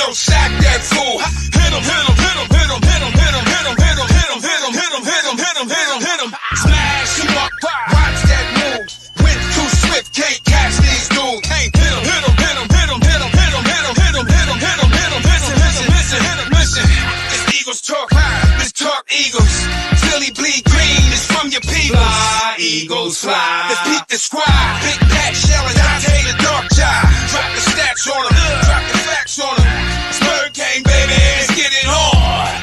yo, sack that fool. Hit him, hit him, hit him, hit him, hit him, hit him, hit him, hit him, hit him, hit him, hit him, hit him, hit him, hit him, hit him. Smash him up, watch that move. Went too swift, can't catch these dudes. Can't hit him, hit him, hit him, hit him, hit him, hit him, hit him, hit him, hit him, hit him, hit him. Listen, listen, listen, hit him, listen. This Eagles talk, this talk Eagles. Philly bleed green, it's from your people. Fly, Eagles, fly. Let's beat the squad. Big Pat Shell and Dante the Dark Child. Drop the stats on them, drop the facts on them. Spur King, baby, let's get it on.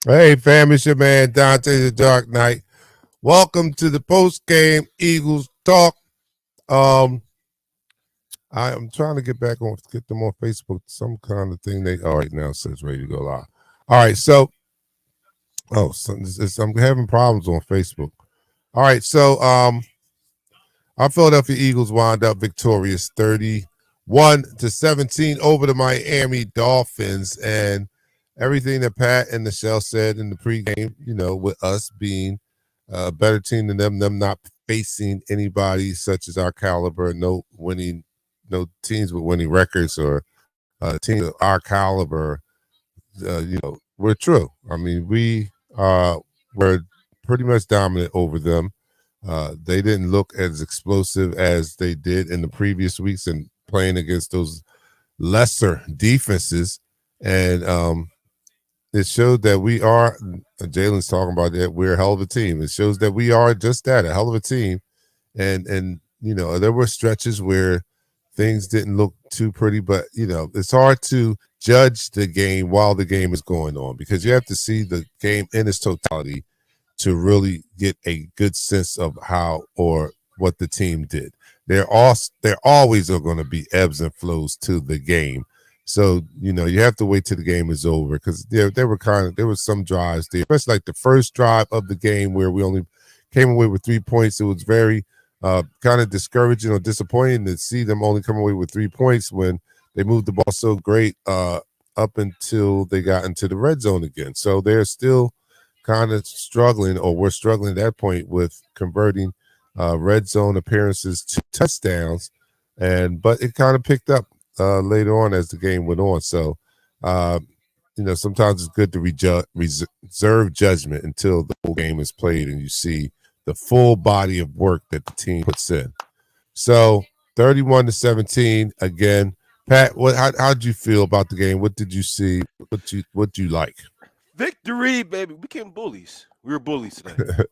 Hey, fam, it's your man Dante the Dark Knight. Welcome to the post-game Eagles talk. I'm trying to get them on Facebook, some kind of thing. All right, now it says ready to go live. All right, so I'm having problems on Facebook. All right, so our Philadelphia Eagles wound up victorious 31-17 over the Miami Dolphins, and everything that Pat and Michelle said in the pregame, with us being a better team than them not facing anybody such as our caliber, no teams with winning records or teams of our caliber, we're true. I mean, we were pretty much dominant over them. They didn't look as explosive as they did in the previous weeks and playing against those lesser defenses. And it showed that we are, Jalen's talking about that, we're a hell of a team. It shows that we are just that, a hell of a team. And there were stretches where things didn't look too pretty, but, it's hard to judge the game while the game is going on because you have to see the game in its totality to really get a good sense of how or what the team did. There always are going to be ebbs and flows to the game. So, you have to wait till the game is over because there were some drives there, especially like the first drive of the game where we only came away with 3 points. It was very kind of discouraging or disappointing to see them only come away with 3 points when they moved the ball so great up until they got into the red zone again. So they're still kind of struggling, or we're struggling at that point with converting red zone appearances to touchdowns. But it kind of picked up later on as the game went on. So, sometimes it's good to reserve judgment until the whole game is played and you see the full body of work that the team puts in. So 31-17 again. Pat, how did you feel about the game? What did you see? What do you like? Victory, baby. We became bullies. We were bullies today.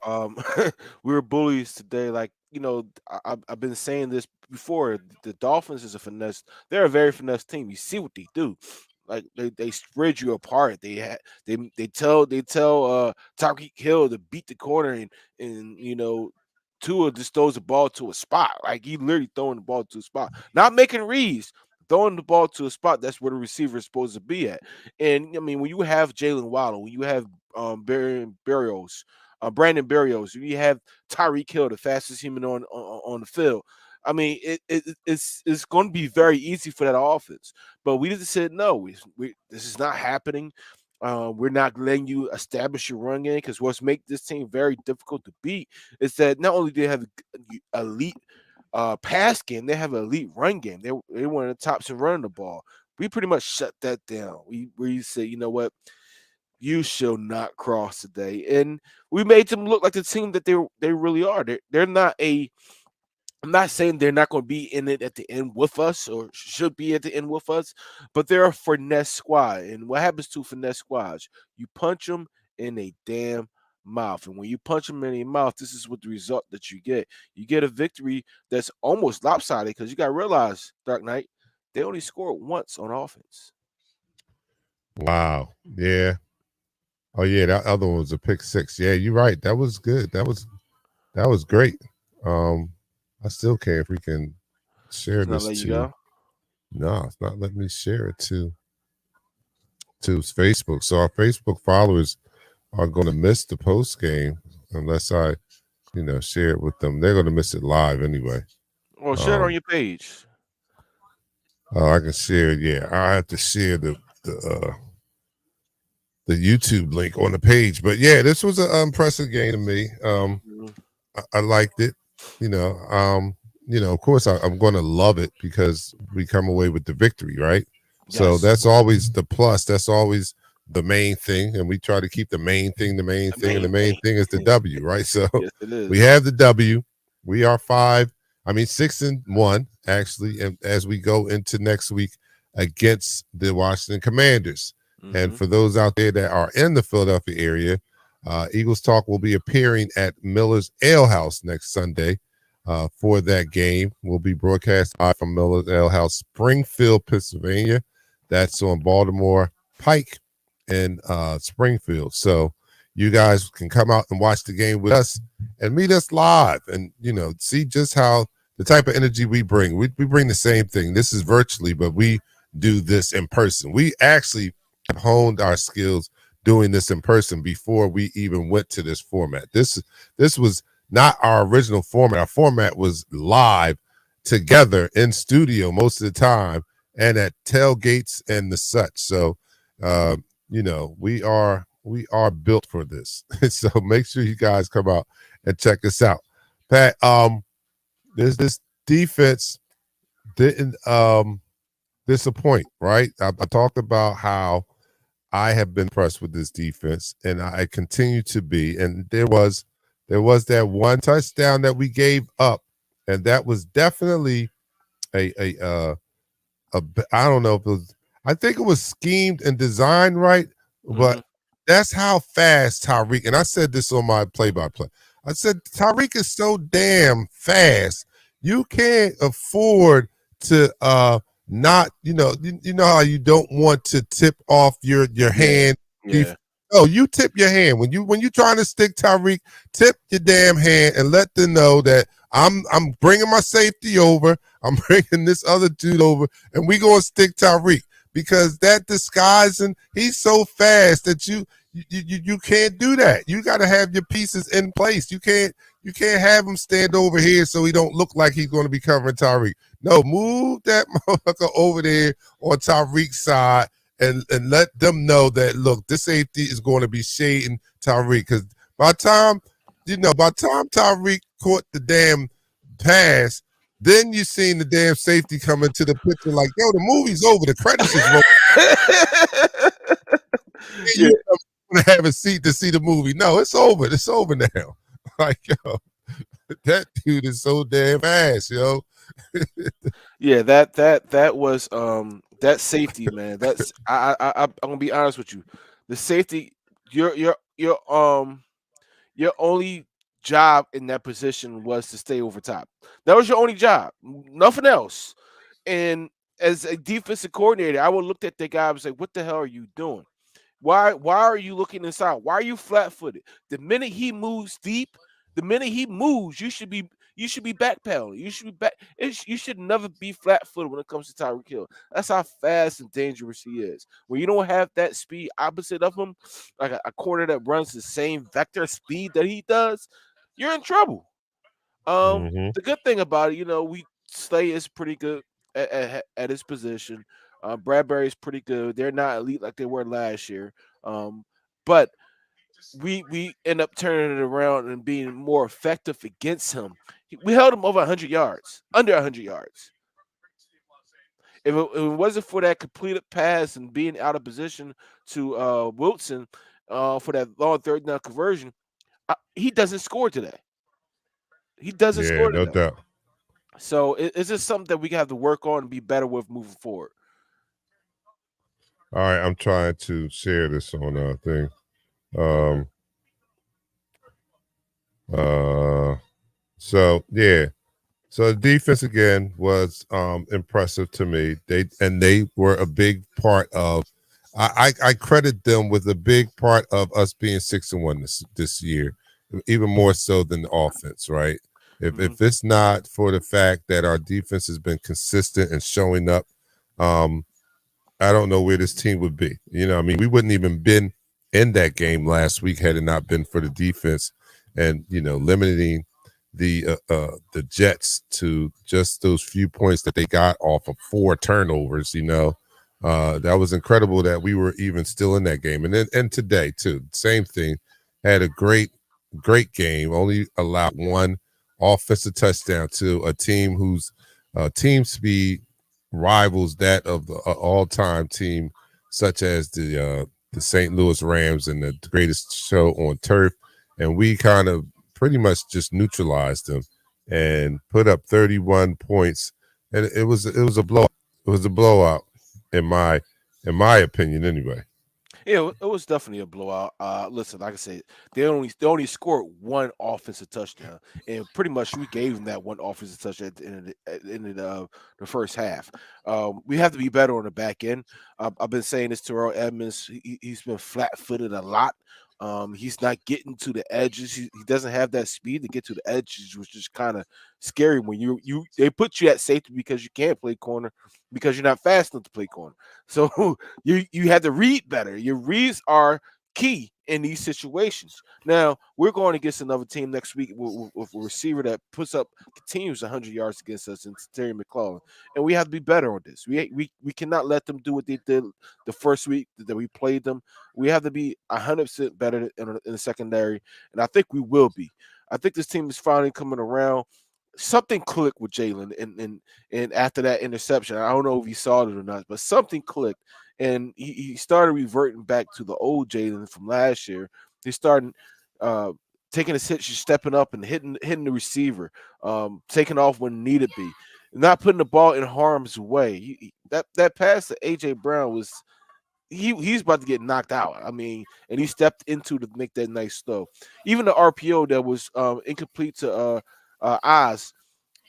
We were bullies today. Like, I've been saying this before. The Dolphins is a finesse. They're a very finesse team. You see what they do. Like they spread you apart. They tell Tyreek Hill to beat the corner and Tua just throws the ball to a spot. Like he literally throwing the ball to a spot, not making reads, throwing the ball to a spot. That's where the receiver is supposed to be at. And I mean, when you have Jalen Waddle, when you have Brandon Berrios, when you have Tyreek Hill, the fastest human on the field. I mean, it's going to be very easy for that offense. But we just said no. This is not happening. We're not letting you establish your run game because what's make this team very difficult to beat is that not only do they have elite pass game, they have an elite run game. They're one of the tops in running the ball. We pretty much shut that down. We say, you know what, you shall not cross today, and we made them look like the team that they really are. They're not a. I'm not saying they're not going to be in it at the end with us or should be at the end with us, but they're a finesse squad. And what happens to finesse squads? You punch them in a damn mouth. And when you punch them in their mouth, this is what the result that you get. You get a victory that's almost lopsided because you got to realize, Dark Knight, they only scored once on offense. Wow. Yeah. Oh, yeah, that other one was a pick six. Yeah, you're right. That was good. That was great. I still can't freaking share this to. No, it's not letting me share it to Facebook. So our Facebook followers are going to miss the post game unless I, share it with them. They're going to miss it live anyway. Well, share it on your page. I can share it. Yeah, I have to share the YouTube link on the page. But yeah, this was an impressive game to me. I liked it. of course, I'm going to love it because we come away with the victory, right? So Yes, that's always the plus. That's always the main thing, and we try to keep the main thing, the main the thing, and the main main thing. thing is the W, right? So Yes, it we is. have the W. We are 6-1 actually, and as we go into next week against the Washington Commanders. And Mm-hmm. for those out there that are in the Philadelphia area, Eagles Talk will be appearing at Miller's Ale House next Sunday for that game. We'll be broadcast live from Miller's Ale House, Springfield, Pennsylvania. That's on Baltimore Pike in Springfield. So you guys can come out and watch the game with us and meet us live and, see just how the type of energy we bring. We bring the same thing. This is virtually, but we do this in person. We actually have honed our skills doing this in person before we even went to this format. This was not our original format. Our format was live together in studio most of the time and at tailgates and the such. So uh, we are built for this. So make sure you guys come out and check us out. Pat, this defense didn't disappoint, right? I talked about how I have been impressed with this defense, and I continue to be. And there was that one touchdown that we gave up, and that was definitely a I don't know if it was. I think it was schemed and designed right, Mm-hmm. but that's how fast Tyreek. And I said this on my play-by-play. I said Tyreek is so damn fast. You can't afford to not. You know how you don't want to tip off your Yeah, hand. yeah, Oh, you tip your hand when you trying to stick Tyreek. Tip your damn hand and let them know that I'm bringing my safety over. I'm bringing this other dude over, and we gonna stick Tyreek because that disguising. He's so fast that you can't do that. You got to have your pieces in place. You can't have him stand over here so he don't look like he's going to be covering Tyreek. No, move that motherfucker over there on Tyreek's side and let them know that look, this safety is going to be shading Tyreek because by the time Tyreek caught the damn pass, then you seen the damn safety come into the picture like, yo, the movie's over, the credits is rolling. yeah, You want to have a seat to see the movie? No, it's over. It's over now. Like, yo, that dude is so damn fast, yo. yeah. That was that safety, man. That's I'm gonna be honest with you. The safety, your only job in that position was to stay over top. That was your only job, nothing else. And as a defensive coordinator, I would look at the guy and say, "What the hell are you doing? Why are you looking inside? Why are you flat footed? The minute he moves deep, the minute he moves, you should be backpedaling. You should be back. You should never be flat footed when it comes to Tyreek Hill. That's how fast and dangerous he is. When you don't have that speed opposite of him, like a corner that runs the same vector speed that he does, you're in trouble. Mm-hmm. The good thing about it, we Slay is pretty good at his position. Bradbury's pretty good. They're not elite like they were last year. But we end up turning it around and being more effective against him. We held him over 100 yards, under 100 yards. If it wasn't for that completed pass and being out of position to Wilson for that long third down conversion, he doesn't score today. He doesn't Yeah, score no today. doubt. So it's just something that we have to work on and be better with moving forward. All right, I'm trying to share this on a thing. Okay. Um, uh, so yeah, so the defense again was impressive to me. They were a big part of. I credit them with a big part of us being 6-1 this year, even more so than the offense. Right? If Hmm. if it's not for the fact that our defense has been consistent and showing up, um, I don't know where this team would be. I mean, we wouldn't even been in that game last week had it not been for the defense and limiting the Jets to just those few points that they got off of 4 turnovers. That was incredible that we were even still in that game. And then and today too, same thing. Had a great game. Only allowed one offensive touchdown to a team whose team speed rivals that of the all-time team, such as the St. Louis Rams and the greatest show on turf. And we kind of pretty much just neutralized them and put up 31 points. And it was a blowout. It was a blowout in my opinion, anyway. Yeah, it was definitely a blowout. Listen, like I said, they only scored one offensive touchdown, and pretty much we gave them that one offensive touchdown at the end of the first half. We have to be better on the back end. I've been saying this to Earl Edmonds. He's been flat-footed a lot. He's not getting to the edges. He doesn't have that speed to get to the edges, which is kind of scary when they put you at safety because you can't play corner because you're not fast enough to play corner. So you have to read better. Your reads are key in these situations. Now we're going against another team next week with a receiver that continues 100 yards against us, and Terry McLaurin, and we have to be better on this. We cannot let them do what they did the first week that we played them. We have to be 100% better in the secondary, and I think we will be. I think this team is finally coming around. Something clicked with Jalen, and after that interception, I don't know if he saw it or not, but something clicked, and he started reverting back to the old Jalen from last year. He started taking his hits, stepping up and hitting the receiver, taking off when needed be, not putting the ball in harm's way. That pass to AJ Brown was he's about to get knocked out. I mean, and he stepped into to make that nice throw. Even the RPO that was incomplete to Oz,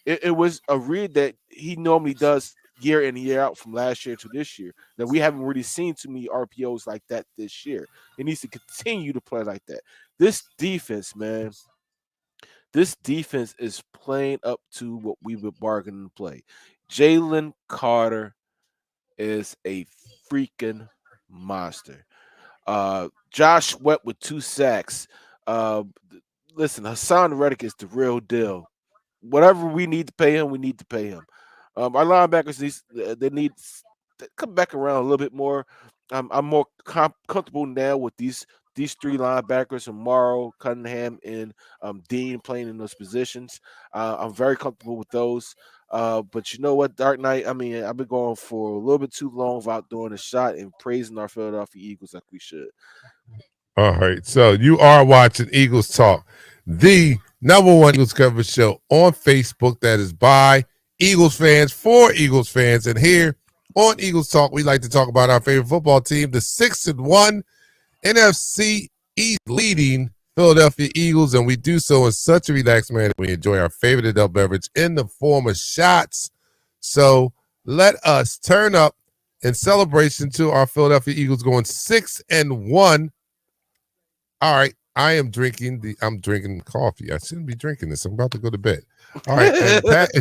it was a read that he normally does year in and year out from last year to this year. That we haven't really seen too many RPOs like that this year. He needs to continue to play like that. This defense, man, this defense is playing up to what we were bargaining to play. Jalen Carter is a freaking monster. Josh Sweat with 2 sacks. Uh, Listen, Hassan Reddick is the real deal. Whatever we need to pay him, we need to pay him. Our linebackers need to come back around a little bit more. I'm more comfortable now with these 3 linebackers, and Morrow, Cunningham, and Dean playing in those positions. I'm very comfortable with those. But you know what, Dark Knight? I mean, I've been going for a little bit too long without doing a shot and praising our Philadelphia Eagles like we should. All right. So you are watching Eagles Talk, the #1 Eagles coverage show on Facebook that is by Eagles fans for Eagles fans. And here on Eagles Talk, we like to talk about our favorite football team, the 6-1 NFC East leading Philadelphia Eagles. And we do so in such a relaxed manner. We enjoy our favorite adult beverage in the form of shots. So let us turn up in celebration to our Philadelphia Eagles going 6-1. All right, I'm drinking coffee. I shouldn't be drinking this. I'm about to go to bed. All right, and Pat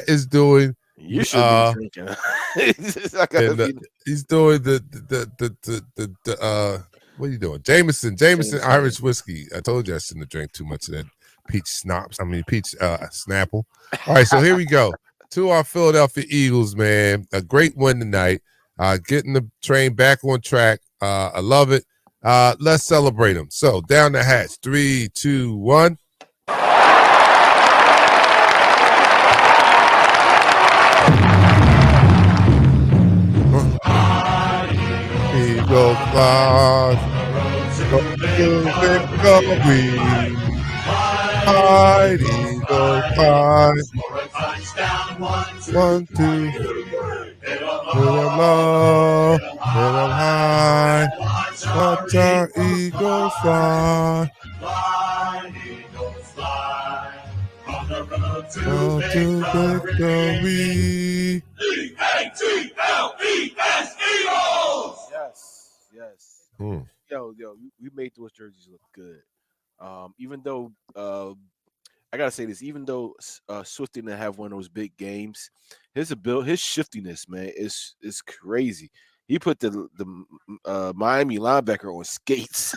is doing. You should be drinking. He's doing the what are you doing? Jameson Irish whiskey. I told you I shouldn't have drank too much of that peach Snapple. All right, so here we go. To our Philadelphia Eagles, man. A great win tonight. Getting the train back on track. I love it. Let's celebrate them. So down the hatch. 3, 2, 1. Eagle fly, go to victory. Fight, Eagle fly. 1, 2, hit 'em low, hit 'em high. Watch our Eagles fly. Fly, Eagles fly. On the road to victory. EATLES Eagles! Yes. Yo, we made those jerseys look good. Even though I gotta say this, even though Swift didn't have one of those big games, his shiftiness, man, is crazy. He put the Miami linebacker on skates.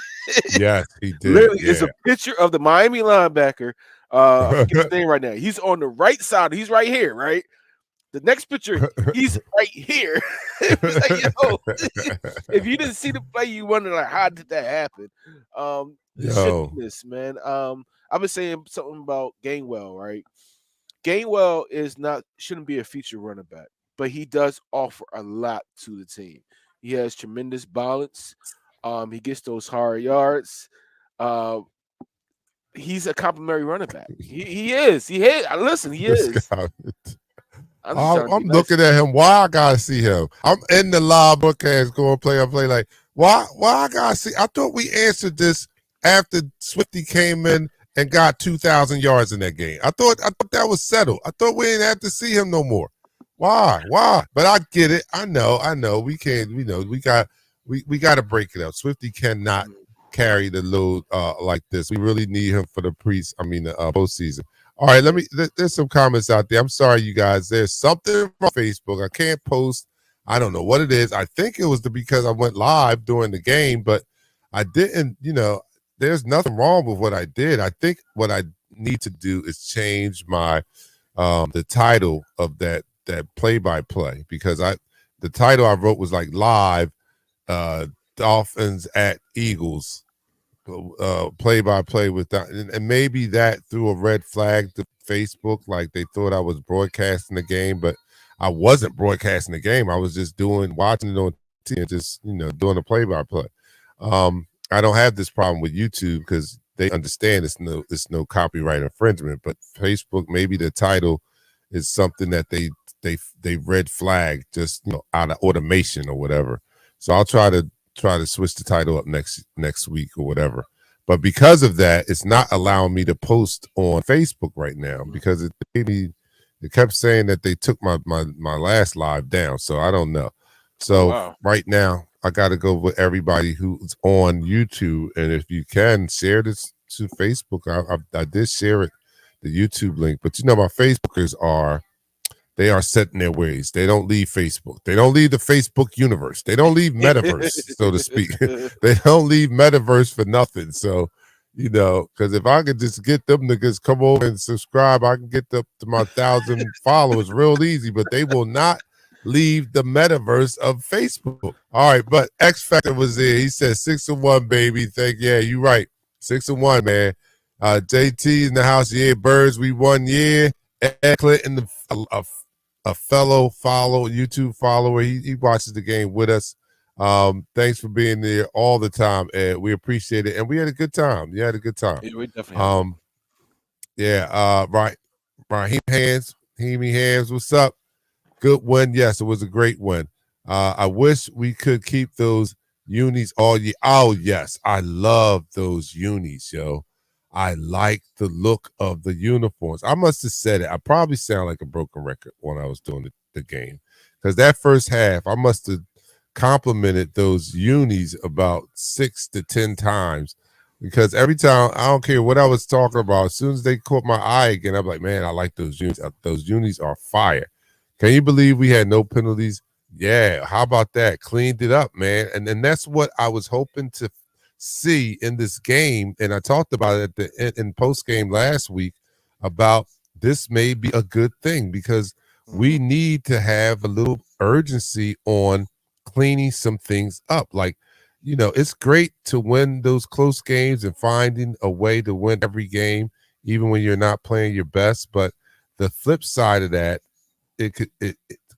Yes, he did. Literally, it's a picture of the Miami linebacker. I forget his name right now. He's on the right side. He's right here, right? The next picture, he's right here. It was like, yo, if you didn't see the play, you wonder like, how did that happen? The Yo, shiftiness, man. I've been saying something about Gainwell, right? Gainwell is not shouldn't be a feature running back, but he does offer a lot to the team. He has tremendous balance. He gets those hard yards. Uh, he's a complimentary running back. He is. He is. Listen, he this is. guy. I'm just trying to be I'm nice. looking at him. Why I gotta see him? I'm in the live broadcast going play. I play like why I gotta see? I thought we answered this after Swifty came in and got 2,000 yards in that game. I thought that was settled. I thought we didn't have to see him no more. Why? But I get it. I know. We can't. We got to break it up. Swifty cannot carry the load like this. We really need him for the postseason. All right, there's some comments out there. I'm sorry, you guys. There's something on Facebook. I can't post. I don't know what it is. I think it was because I went live during the game, but I didn't, there's nothing wrong with what I did. I think what I need to do is change my the title of that play-by-play, because the title I wrote was like live Dolphins at Eagles play-by-play with that, and maybe that threw a red flag to Facebook, like they thought I was broadcasting the game, but I wasn't broadcasting the game. I was just watching it on TV and just doing a play-by-play. I don't have this problem with YouTube because they understand it's no copyright infringement, but Facebook, maybe the title is something that they red flag just out of automation or whatever. So I'll try to switch the title up next week or whatever. But because of that, it's not allowing me to post on Facebook right now because it kept saying that they took my last live down. So I don't know. So Right now I got to go with everybody who's on YouTube, and if you can share this to Facebook, I did share it, the YouTube link. But my Facebookers they are set in their ways. They don't leave Facebook. They don't leave the Facebook universe. They don't leave metaverse, so to speak. They don't leave metaverse for nothing. So, because if I could just get them niggas come over and subscribe, I can get up to my 1,000 followers real easy. But they will not leave the metaverse of Facebook. All right, but X Factor was there. He said 6-1, baby. Yeah, you're right. 6-1, man. JT in the house. Yeah, Birds. We won. Yeah. Ed Clinton, a fellow YouTube follower. He watches the game with us. Thanks for being there all the time, Ed. We appreciate it, and we had a good time. You had a good time. Yeah, we definitely right. Heemy Hands, what's up? Good win. Yes, it was a great win. I wish we could keep those unis all year. Oh, yes. I love those unis, yo. I like the look of the uniforms. I must have said it. I probably sound like a broken record when I was doing the game. Because that first half, I must have complimented those unis about 6 to 10 times. Because every time, I don't care what I was talking about, as soon as they caught my eye again, I'm like, man, I like those unis. Those unis are fire. Can you believe we had no penalties? Yeah, how about that? Cleaned it up, man. And that's what I was hoping to see in this game. And I talked about it in post game last week about this may be a good thing because we need to have a little urgency on cleaning some things up. Like, it's great to win those close games and finding a way to win every game, even when you're not playing your best. But the flip side of that,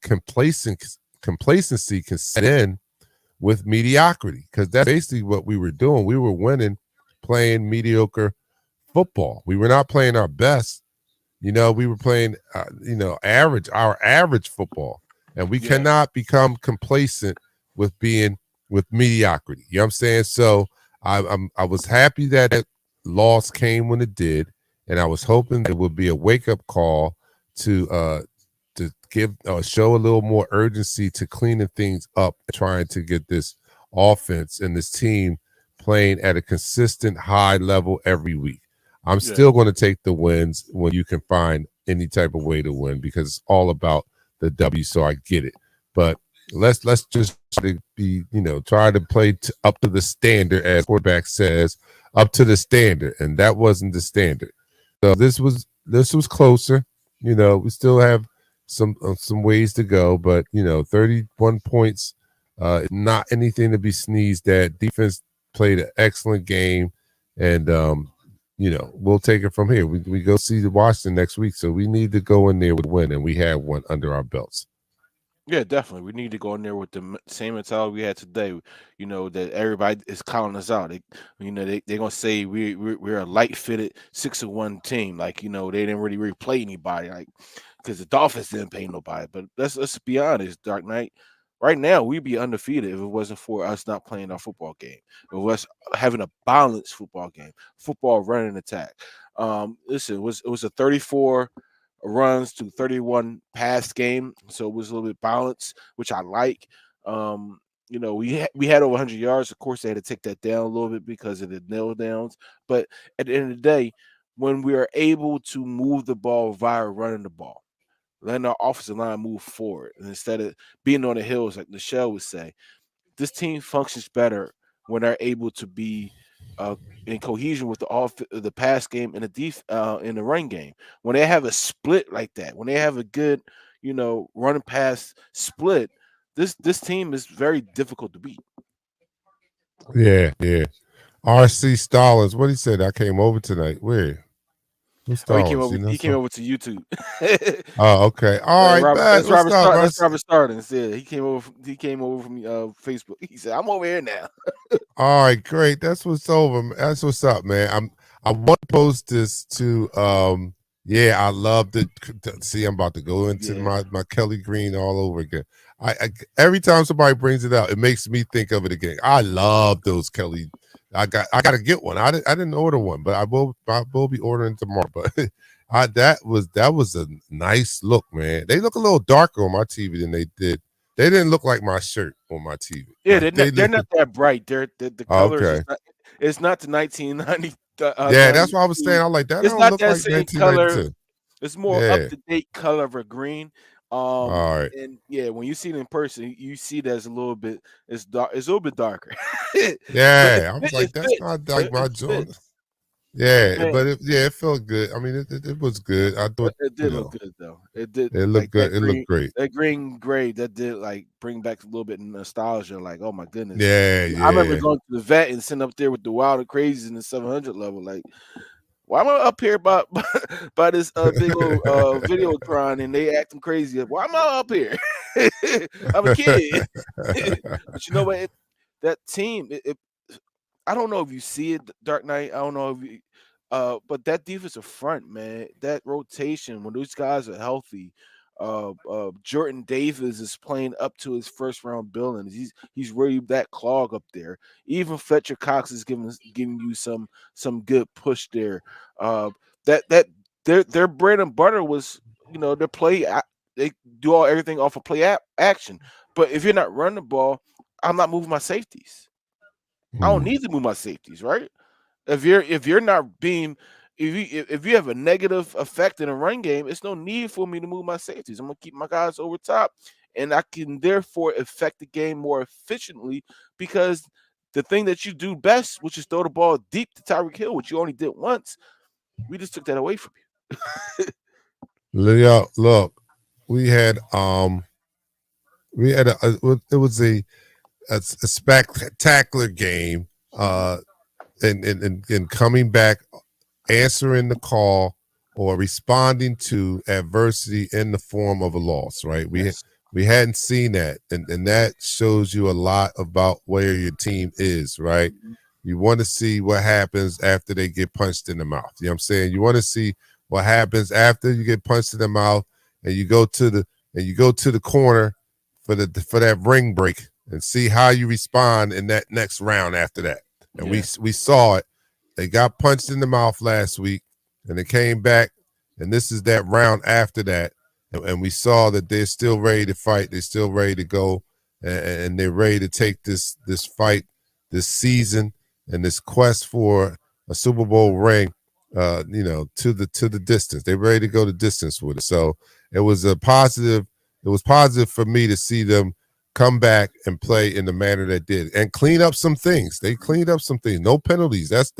complacency can set in with mediocrity, because that's basically what we were doing. We were winning playing mediocre football. We were not playing our best. We were playing, our average football, and we cannot become complacent with mediocrity. You know what I'm saying? So I was happy that loss came when it did, and I was hoping it would be a wake up call to show a little more urgency to cleaning things up, trying to get this offense and this team playing at a consistent high level every week. I'm still going to take the wins when you can find any type of way to win, because it's all about the W. So I get it, but let's just try to play up to the standard, as quarterback says, up to the standard, and that wasn't the standard. So this was closer. We still have some ways to go, but 31 points, not anything to be sneezed at. Defense played an excellent game, and we'll take it from here. We go see the Washington next week, so we need to go in there with a win, and we have one under our belts. Yeah, definitely. We need to go in there with the same mentality we had today. That everybody is calling us out. They're gonna say we're a light fitted 6-1 team. Like they didn't really play anybody. Like because the Dolphins didn't pay nobody. But let's be honest, Dark Knight. Right now, we'd be undefeated if it wasn't for us not playing our football game. If it was having a balanced football game, football running attack. Listen, it was a 34 runs to 31 pass game, so it was a little bit balanced, which I like. We had over 100 yards. Of course, they had to take that down a little bit because of the nail downs. But at the end of the day, when we are able to move the ball via running the ball, letting our offensive line move forward, and instead of being on the hills, like Michelle would say, this team functions better when they're able to be in cohesion with the pass game and in the run game. When they have a split like that, when they have a good, run and pass split, this team is very difficult to beat. Yeah, yeah. RC Stallings, what he said? I came over tonight. Where? Who's Oh, he came Stallings? over. He came over to YouTube. Oh, okay. All right, Robert, bad. What's up, That's Russ? Robert Stardust. Yeah, he came over. He came over from Facebook. He said, "I'm over here now." All right, great. That's what's over. That's what's up, man. I want to post this to yeah, I love it. See, I'm about to go into Yeah. my Kelly Green all over again. I every time somebody brings it out, it makes me think of it again. I love those Kelly. I got to get one. I didn't order one, but I will be ordering tomorrow. But that was a nice look, man. They look a little darker on my TV than they did. They didn't look like my shirt on my TV. Yeah, Like they're not that bright. The colors okay. is not. It's not the 1990. Yeah, that's what I was 92. saying. I was like, that It's don't not look that like same color. 1992. It's more up Yeah. to date color of a green. All right. And yeah, when you see it in person, you see that it's a little bit. It's dark. It's a little bit darker. But Yeah. I was like, it that's fits. not like my It joint. fits. Yeah, Man, but it felt good. I mean, it was good. I thought, it did look good though. It did it looked like good. It looked great. that green gray that did like bring back a little bit of nostalgia. Like, oh my goodness, Yeah, I remember yeah. going to the vet and sitting up there with the wild and crazies in the 700 level. Like, why am I up here by by this big old video crying and they acting crazy? Why am I up here? I'm a kid. But you know what? That team, I don't know if you see it, Dark Knight. I don't know if you, but that defensive front, man, that rotation when those guys are healthy. Jordan Davis is playing up to his first round billings. He's really that clog up there. Even Fletcher Cox is giving you some good push there. That their bread and butter was their they do everything off of action. But if you're not running the ball, I'm not moving my safeties. I don't need to move my safeties, right? If you're not being if you have a negative effect in a run game, it's no need for me to move my safeties. I'm gonna keep my guys over top, and I can therefore affect the game more efficiently because the thing that you do best, which is throw the ball deep to Tyreek Hill, which you only did once, we just took that away from you. Look, we had it was a spectacular game. And coming back, answering the call or responding to adversity in the form of a loss, right? Yes. We hadn't seen that, and that shows you a lot about where your team is, right? You want to see what happens after they get punched in the mouth. You know what I'm saying? You want to see what happens after you get punched in the mouth and you go to the corner for that ring break and see how you respond in that next round after that. And we saw it. They got punched in the mouth last week, and they came back, and this is that round after that. And we saw that they're still ready to fight. They're still ready to go, and they're ready to take this fight, this season, and this quest for a Super Bowl ring, to the distance. They're ready to go the distance with it. So it was a positive. It was positive for me to see them come back and play in the manner that did and clean up some things. They cleaned up some things. No penalties. That's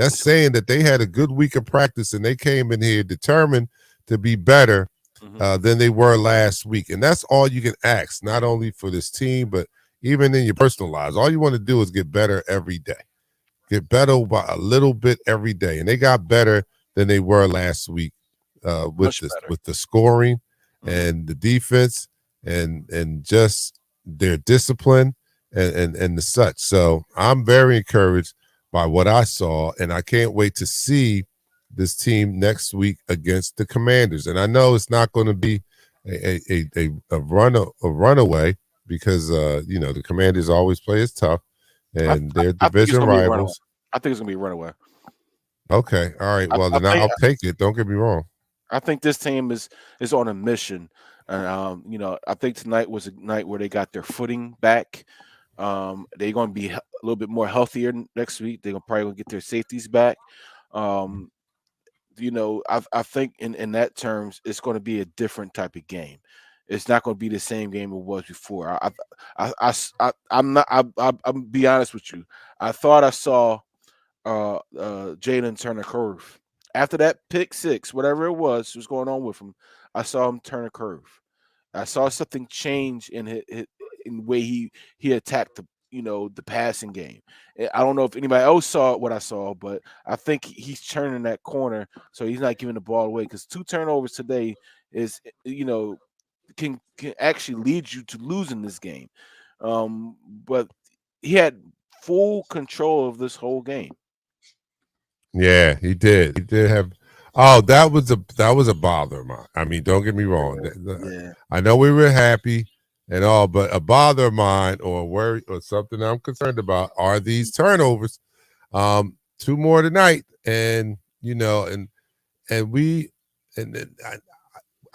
saying that they had a good week of practice and they came in here determined to be better Hmm. than they were last week. And that's all you can ask, not only for this team, but even in your personal lives. All you want to do is get better every day, get better by a little bit every day. And they got better than they were last week Much better. with the scoring Hmm. and the defense and just their discipline and the such. So I'm very encouraged by what I saw, and I can't wait to see this team next week against the Commanders. And I know it's not going to be a runaway because the Commanders always play as tough, and they're I think it's division gonna be a runaway. rivals. I think it's gonna be a runaway. Okay, all right. Well, I then think I'll take it. Don't get me wrong. I think this team is on a mission, and I think tonight was a night where they got their footing back. They're going to be a little bit more healthier next week. They're probably going to get their safeties back. Um, I think in that terms, it's going to be a different type of game. It's not going to be the same game it was before. I'm not. I'm be honest with you. I thought I saw Jalen turn a curve. After that pick six, whatever it was going on with him, I saw him turn a curve. I saw something change in the way he attacked the passing game. I don't know if anybody else saw what I saw, but I think he's turning that corner, so he's not giving the ball away. Because 2 turnovers today is can actually lead you to losing this game. But he had full control of this whole game. Yeah, he did. He did have. Oh, that was a bother of mine. I mean, don't get me wrong. Yeah. I know we were happy and all, but a bother of mine or a worry or something I'm concerned about are these turnovers. Two more tonight, and and we and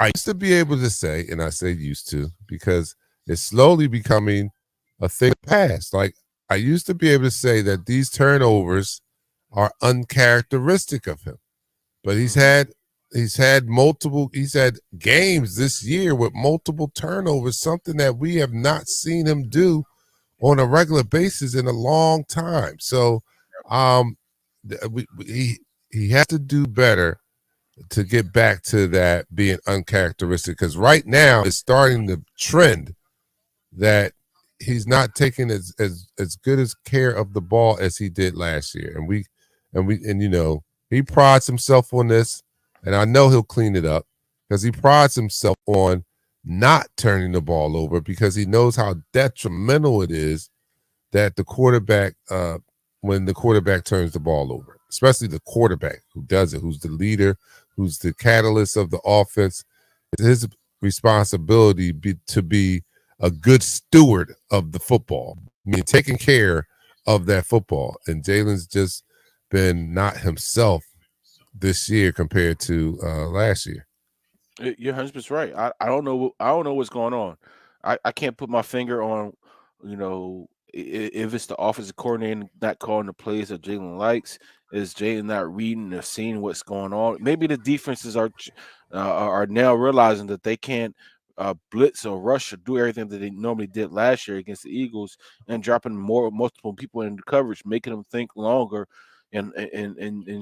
I used to be able to say, and I say used to because it's slowly becoming a thing of the past. Like I used to be able to say that these turnovers are uncharacteristic of him. But Mhm. he's had games this year with multiple turnovers, something that we have not seen him do on a regular basis in a long time. So um he has to do better to get back to that being uncharacteristic because right now it's starting to trend that he's not taking as good as care of the ball as he did last year. And he prides himself on this, and I know he'll clean it up because he prides himself on not turning the ball over because he knows how detrimental it is that the quarterback when the quarterback turns the ball over, especially the quarterback who does it, who's the leader, who's the catalyst of the offense. It's his responsibility to be a good steward of the football, meaning taking care of that football. And Jalen's just been not himself this year compared to last year. You're 100% right. I don't know. I don't know what's going on. I can't put my finger on, if it's the offensive coordinator not calling the plays that Jalen likes. Is Jalen not reading or seeing what's going on? Maybe the defenses are now realizing that they can't blitz or rush or do everything that they normally did last year against the Eagles, and dropping multiple people in the coverage, making them think longer, and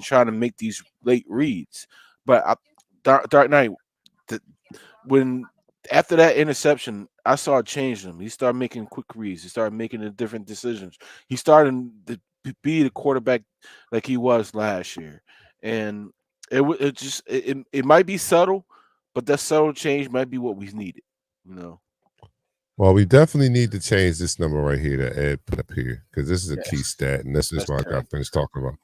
trying to make these late reads. But Dark Knight, th- when after that interception, I saw it change him. He started making quick reads. He started making the different decisions. He started to be the quarterback like he was last year, and it might be subtle, but that subtle change might be what we needed. You know. Well, we definitely need to change this number right here that Ed put up here because this is a key Yes, stat, and this is that's what I got terrible. finished talking about.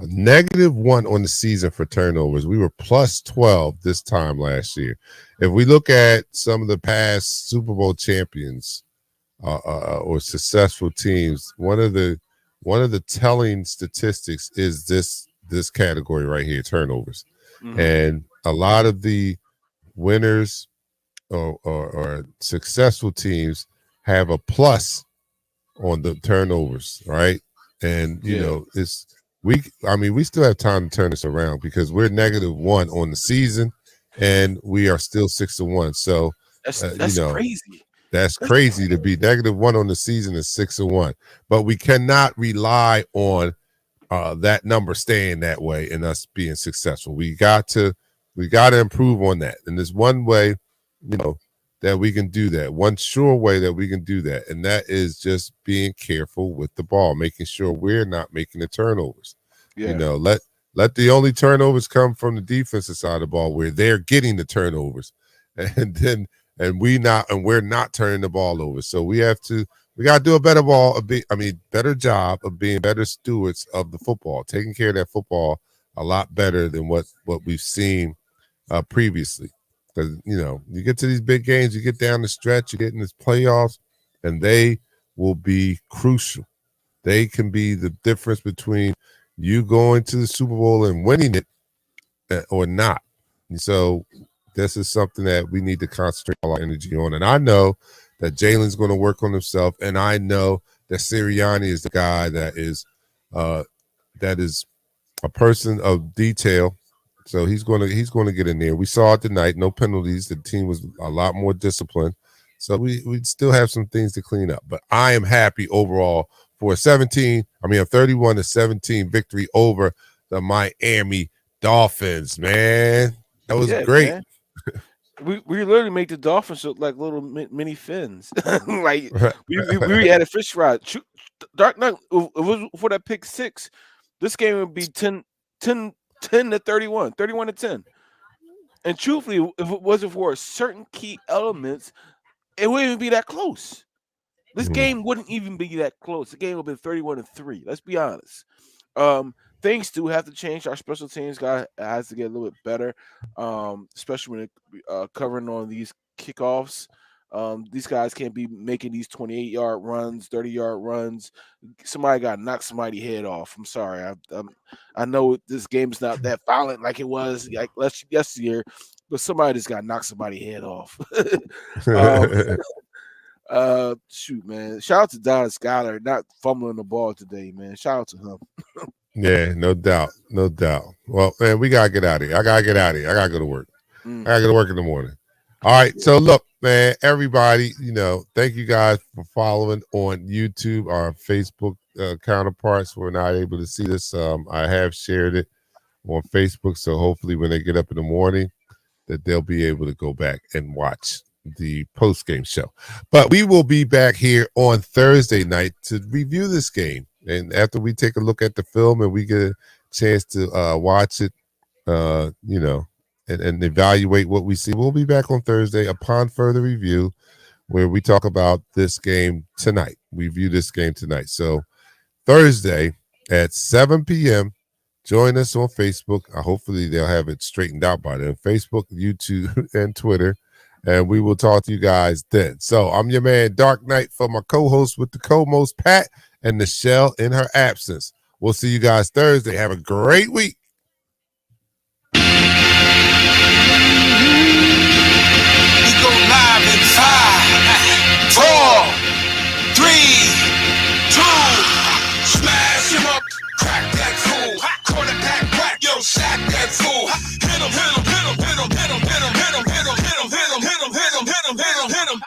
A -1 on the season for turnovers. We were plus 12 this time last year. If we look at some of the past Super Bowl champions or successful teams, one of the telling statistics is this category right here, turnovers, Hmm. and a lot of the winners or successful teams have a plus on the turnovers, right? And Yeah, we still have time to turn this around because we're -1 on the season, and we are still 6-1. So, that's uh, you that's know, crazy. that's That's crazy to be -1 on the season and 6-1. But we cannot rely on that number staying that way and us being successful. We got to We got to improve on that. And there's one way, that we can do that. One sure way that we can do that. And that is just being careful with the ball, making sure we're not making the turnovers. Yeah. Let the only turnovers come from the defensive side of the ball where they're getting the turnovers. We're not turning the ball over. So we got to do a better job of being better stewards of the football, taking care of that football a lot better than what we've seen previously. Because, you get to these big games, you get down the stretch, you get in this playoffs, and they will be crucial. They can be the difference between you going to the Super Bowl and winning it or not. And so this is something that we need to concentrate all our energy on. And I know that Jalen's going to work on himself, and I know that Sirianni is the guy that is a person of detail. So he's going to get in there. We saw it tonight, no penalties. The team was a lot more disciplined. So we still have some things to clean up. But I am happy overall for a 31-17 victory over the Miami Dolphins, man. That was great. Man. We literally make the Dolphins look like little mini fins. Like we had a fish rod. Dark Knight, if it was for that pick six, this game would be 10 to 31, 31 to 10. And truthfully, if it wasn't for certain key elements, it wouldn't even be that close. This game wouldn't even be that close. The game would have been 31-3. Let's be honest. Things do have to change. Our special teams has to get a little bit better, especially when covering on these kickoffs. These guys can't be making these 28-yard runs, 30-yard runs. Somebody got to knock somebody's head off. I'm sorry. I know this game's not that violent like it was like yesterday, but somebody just got to knock somebody's head off. Shoot, man. Shout out to Don Skyler not fumbling the ball today, man. Shout out to him. Yeah, no doubt. Well, man, we gotta get out of here. I gotta get out of here. I gotta go to work. I gotta go to work in the morning. All right. So look, man, everybody, thank you guys for following on YouTube. Our Facebook counterparts were not able to see this. I have shared it on Facebook, so hopefully when they get up in the morning, that they'll be able to go back and watch the post-game show. But we will be back here on Thursday night to review this game. And after we take a look at the film and we get a chance to watch it, and evaluate what we see, we'll be back on Thursday upon further review where we talk about this game tonight. We view this game tonight. So Thursday at 7 p.m., join us on Facebook. Hopefully they'll have it straightened out by then. Facebook, YouTube, and Twitter. And we will talk to you guys then. So I'm your man, Dark Knight, for my co-host with the co-most, Pat, and Nichelle in her absence. We'll see you guys Thursday. Have a great week. We go live in 5, 4, 3, 2. Smash him up, crack that fool. Quarterback crack, yo, sack that fool. Hit him, hit him, hit him, hit him, hit him, hit him, hit him, hit him, hit him, hit him, hit him, hit him, hit him, hit him.